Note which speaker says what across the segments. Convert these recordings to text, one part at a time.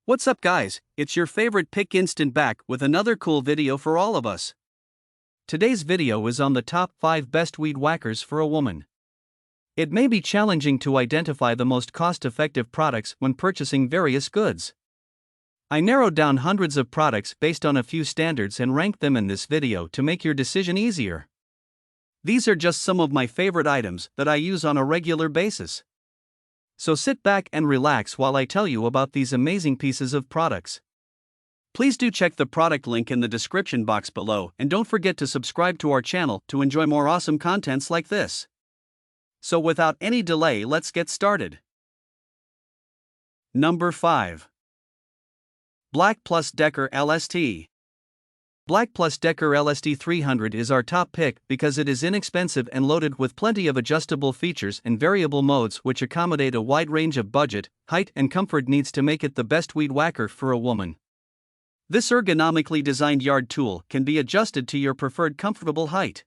Speaker 1: What's up guys, it's your favorite Pick Instant back with another cool video for all of us. Today's video is on the top 5 best weed whackers for a woman. It may be challenging to identify the most cost-effective products when purchasing various goods. I narrowed down hundreds of products based on a few standards and ranked them in this video to make your decision easier. These are just some of my favorite items that I use on a regular basis. So sit back and relax while I tell you about these amazing pieces of products. Please do check the product link in the description box below and don't forget to subscribe to our channel to enjoy more awesome contents like this. So without any delay, let's get started. Number 5. Black Plus Decker LST. Black Plus Decker LST 300 is our top pick because it is inexpensive and loaded with plenty of adjustable features and variable modes which accommodate a wide range of budget, height and comfort needs to make it the best weed whacker for a woman. This ergonomically designed yard tool can be adjusted to your preferred comfortable height.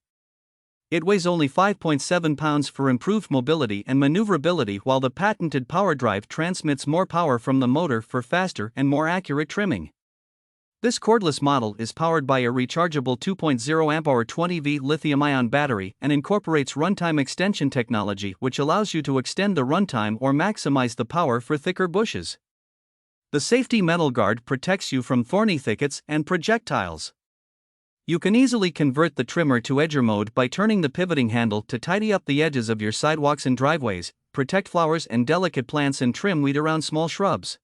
Speaker 1: It weighs only 5.7 pounds for improved mobility and maneuverability, while the patented power drive transmits more power from the motor for faster and more accurate trimming. This cordless model is powered by a rechargeable 2.0 Ah 20V lithium-ion battery and incorporates runtime extension technology, which allows you to extend the runtime or maximize the power for thicker bushes. The safety metal guard protects you from thorny thickets and projectiles. You can easily convert the trimmer to edger mode by turning the pivoting handle to tidy up the edges of your sidewalks and driveways, protect flowers and delicate plants, and trim weed around small shrubs.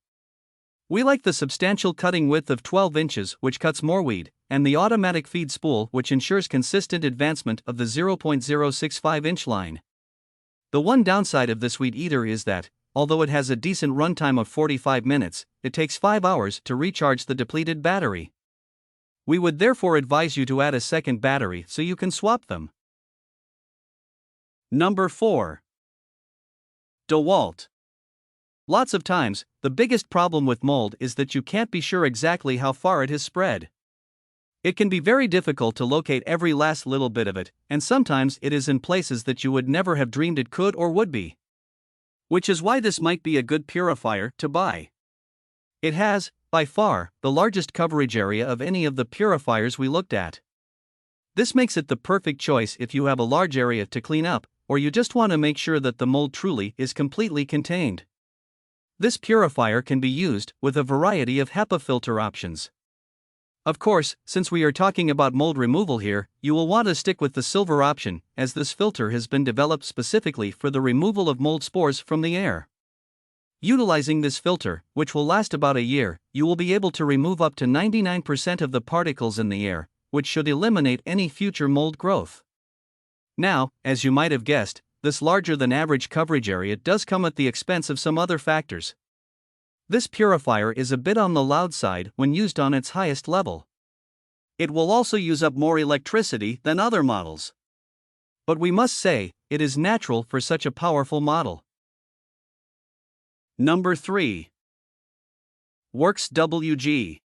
Speaker 1: We like the substantial cutting width of 12 inches, which cuts more weed, and the automatic feed spool, which ensures consistent advancement of the 0.065-inch line. The one downside of this weed eater is that, although it has a decent runtime of 45 minutes, it takes 5 hours to recharge the depleted battery. We would therefore advise you to add a second battery so you can swap them. Number 4. DeWalt. Lots of times, the biggest problem with mold is that you can't be sure exactly how far it has spread. It can be very difficult to locate every last little bit of it, and sometimes it is in places that you would never have dreamed it could or would be. Which is why this might be a good purifier to buy. It has, by far, the largest coverage area of any of the purifiers we looked at. This makes it the perfect choice if you have a large area to clean up, or you just want to make sure that the mold truly is completely contained. This purifier can be used with a variety of HEPA filter options. Of course, since we are talking about mold removal here, you will want to stick with the silver option, as this filter has been developed specifically for the removal of mold spores from the air. Utilizing this filter, which will last about a year, you will be able to remove up to 99% of the particles in the air, which should eliminate any future mold growth. Now, as you might have guessed, this larger than average coverage area does come at the expense of some other factors. This purifier is a bit on the loud side when used on its highest level. It will also use up more electricity than other models. But we must say, it is natural for such a powerful model. Number 3. Works WG.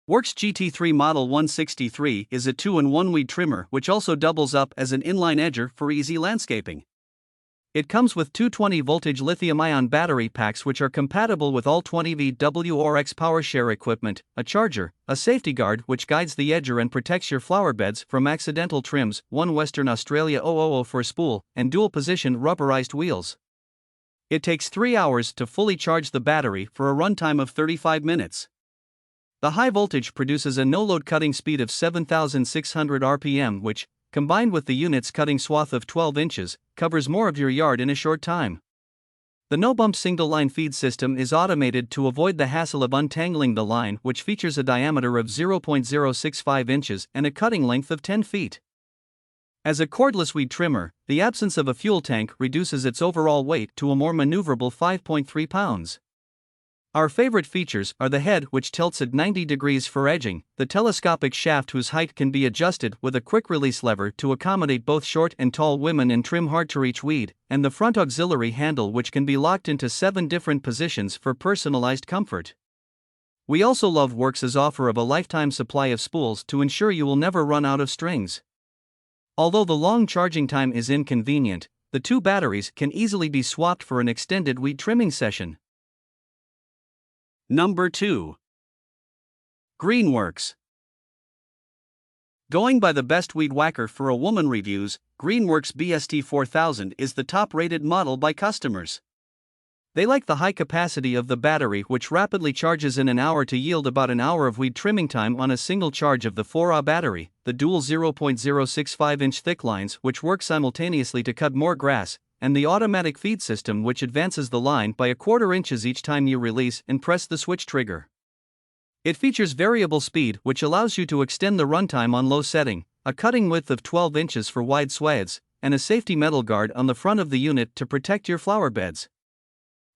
Speaker 1: Works GT3 Model 163 is a 2-in-1 weed trimmer which also doubles up as an inline edger for easy landscaping. It comes with two 20-voltage lithium-ion battery packs which are compatible with all 20V WRX PowerShare equipment, a charger, a safety guard which guides the edger and protects your flower beds from accidental trims, one Western Australia 000 for a spool, and dual-position rubberized wheels. It takes 3 hours to fully charge the battery for a runtime of 35 minutes. The high voltage produces a no-load cutting speed of 7,600 RPM which, combined with the unit's cutting swath of 12 inches, covers more of your yard in a short time. The no-bump single-line feed system is automated to avoid the hassle of untangling the line, which features a diameter of 0.065 inches and a cutting length of 10 feet. As a cordless weed trimmer, the absence of a fuel tank reduces its overall weight to a more maneuverable 5.3 pounds. Our favorite features are the head, which tilts at 90 degrees for edging, the telescopic shaft whose height can be adjusted with a quick-release lever to accommodate both short and tall women and trim hard-to-reach weed, and the front auxiliary handle which can be locked into 7 different positions for personalized comfort. We also love Works' offer of a lifetime supply of spools to ensure you will never run out of strings. Although the long charging time is inconvenient, the two batteries can easily be swapped for an extended weed trimming session. Number 2. Greenworks. Going by the Best Weed Wacker for a Woman reviews, Greenworks BST 4000 is the top-rated model by customers. They like the high capacity of the battery, which rapidly charges in an hour to yield about an hour of weed trimming time on a single charge of the 4Ah battery, the dual 0.065-inch thick lines which work simultaneously to cut more grass, and the automatic feed system which advances the line by 1/4 inches each time you release and press the switch trigger. It features variable speed, which allows you to extend the runtime on low setting, a cutting width of 12 inches for wide swaths, and a safety metal guard on the front of the unit to protect your flower beds.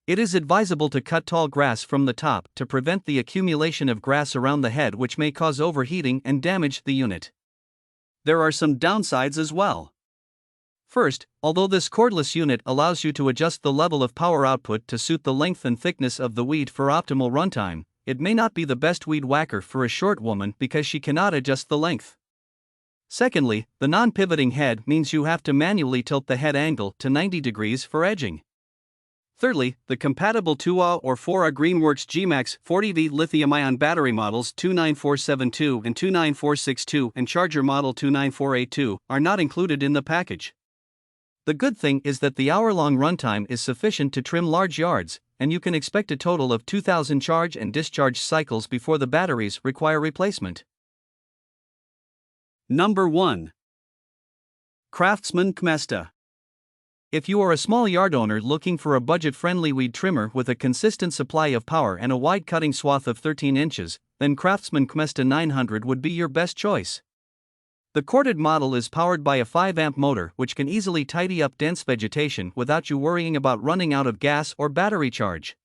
Speaker 1: It is advisable to cut tall grass from the top to prevent the accumulation of grass around the head, which may cause overheating and damage the unit. There are some downsides as well. First, although this cordless unit allows you to adjust the level of power output to suit the length and thickness of the weed for optimal runtime, it may not be the best weed whacker for a short woman because she cannot adjust the length. Secondly, the non-pivoting head means you have to manually tilt the head angle to 90 degrees for edging. Thirdly, the compatible 2Ah or 4Ah Greenworks GMAX 40V lithium-ion battery models 29472 and 29462 and charger model 29482 are not included in the package. The good thing is that the hour-long runtime is sufficient to trim large yards, and you can expect a total of 2,000 charge and discharge cycles before the batteries require replacement. Number 1. Craftsman Kmesta. If you are a small yard owner looking for a budget-friendly weed trimmer with a consistent supply of power and a wide cutting swath of 13 inches, then Craftsman Kmesta 900 would be your best choice. The corded model is powered by a 5-amp motor which can easily tidy up dense vegetation without you worrying about running out of gas or battery charge.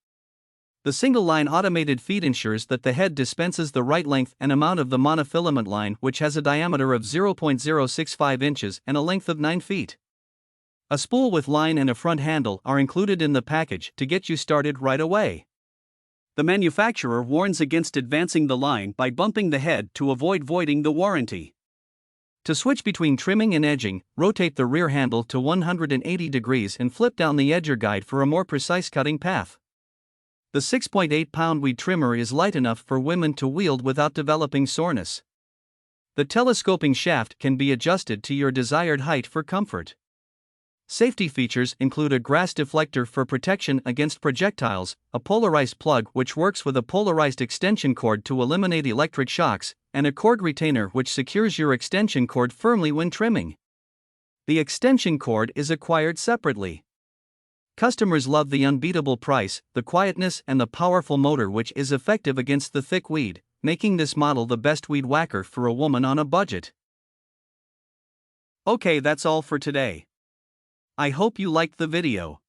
Speaker 1: The single-line automated feed ensures that the head dispenses the right length and amount of the monofilament line, which has a diameter of 0.065 inches and a length of 9 feet. A spool with line and a front handle are included in the package to get you started right away. The manufacturer warns against advancing the line by bumping the head to avoid voiding the warranty. To switch between trimming and edging, rotate the rear handle to 180 degrees and flip down the edger guide for a more precise cutting path. The 6.8-pound weed trimmer is light enough for women to wield without developing soreness. The telescoping shaft can be adjusted to your desired height for comfort. Safety features include a grass deflector for protection against projectiles, a polarized plug which works with a polarized extension cord to eliminate electric shocks, and a cord retainer which secures your extension cord firmly when trimming. The extension cord is acquired separately. Customers love the unbeatable price, the quietness, and the powerful motor which is effective against the thick weed, making this model the best weed whacker for a woman on a budget. Okay, that's all for today. I hope you liked the video.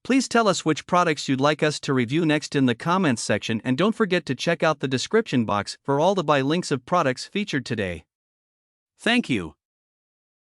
Speaker 1: Please tell us which products you'd like us to review next in the comments section, and don't forget to check out the description box for all the buy links of products featured today. Thank you.